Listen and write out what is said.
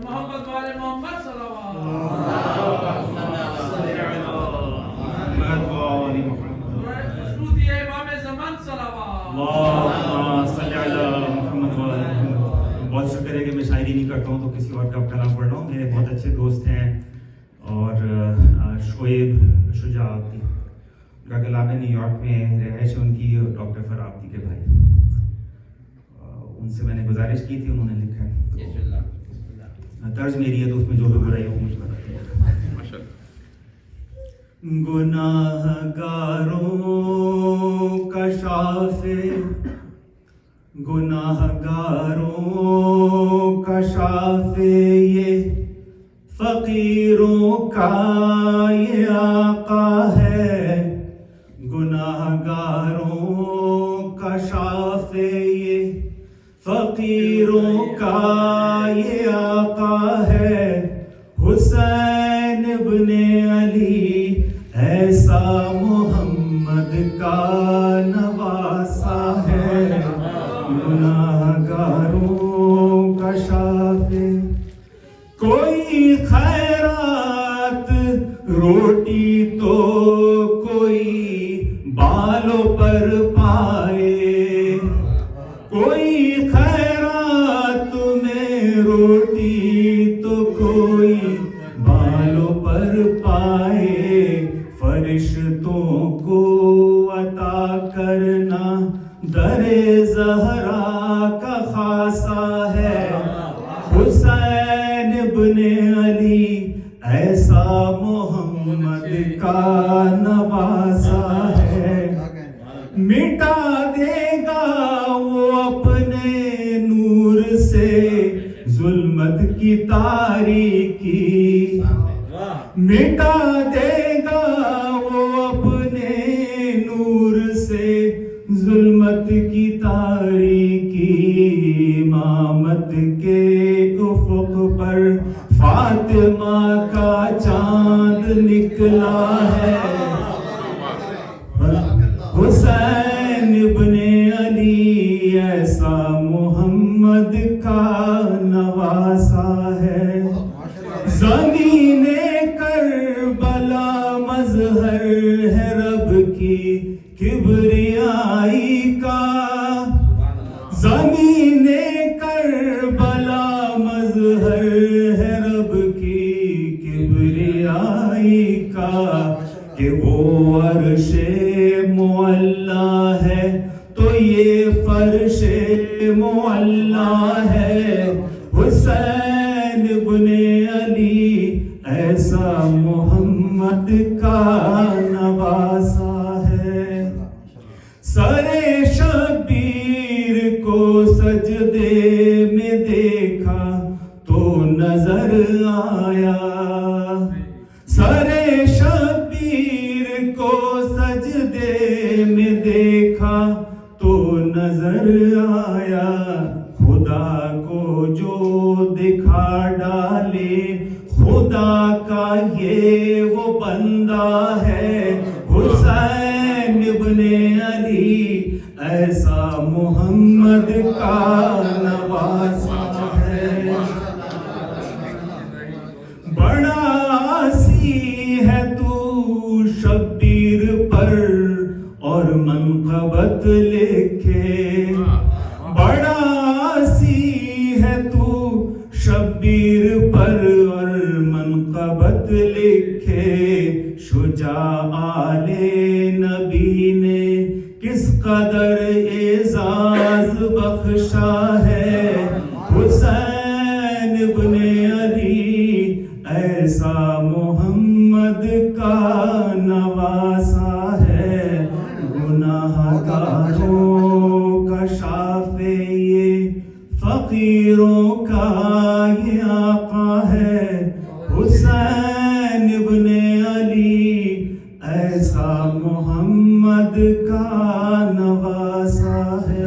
मोहम्मद वाले मोहम्मद सल्लल्लाहु बहुत शुक्र है कि मैं शायरी नहीं करता हूँ तो किसी और का कलाम पढ़ रहा हूँ. मेरे बहुत अच्छे दोस्त हैं और शोएब शुजाअती उनका कलाम है. न्यूयॉर्क में रहायश है उनकी, डॉक्टर फराब्दी के भाई. उनसे मैंने गुजारिश की थी, उन्होंने लिखा है. तर्ज मेरी है तो उसमें जो भी बुराई हो मुझे बताइए. गुनाहगारों का शाफे, गुनाहगारों का शाफे ये फकीरों का ये आका है. गुनाहगारों का शाफे ये फकीरों का ये आका है. हुसैन इब्ने अली ऐसा मोहम्मद का नवासा है. गुनाहगारों का शाफे, कोई खैरात रोटी तो कोई बालों पर पाए. कोई खैरात में रोटी तो कोई बालों पर पाए. फरिश्तों को अता करना दरे ज़हरा का खासा है. हुसैन इब्ने अली ऐसा मोहम्मद का नवासा है. मिटा देगा वो अपने नूर से जुल्मत की तारीकी. मिटा देगा वो अपने नूर से जुल्मत की तारीकी. इमामत के उफ़ुक़ पर फातिमा का चांद निकला है. हुसैन इब्ने अली ऐसा मोहम्मद का नवासा है. ज़मीने करबला मज़हर है रब की किबरियाई का. ज़मीने करबला मज़हर है रब की किबरियाई का. कि वो अर्शे मुअल्ला है तो ये फर्शे मुअल्ला है. हुसैन इब्ने अली ऐसा मोहम्मद का नवासा है. सरे शबीर को सजदे में देखा तो नजर आया. सरे शबीर को सजदे में देखा तो नजर आया. खुदा को जो दिखा डाले खुदा का ये वो बंदा है. हुसैन इब्ने अली ऐसा मोहम्मद का नवासा है. बड़ा आसी है तू शब्बीर पर और मनक़बत लिखे. बड़ा आसी है तू शब्बीर पर और मनक़बत लिखे. शुजा आले नबी ने किस कदर एजाज बख्शा है. हुसैन इब्ने अली ऐसा मोहम्मद का नवासा है. गुनाहगारों का शाफे ये फकीरों का ये आका है. हुसैन इब्ने अली ऐसा मोहम्मद का नवासा है.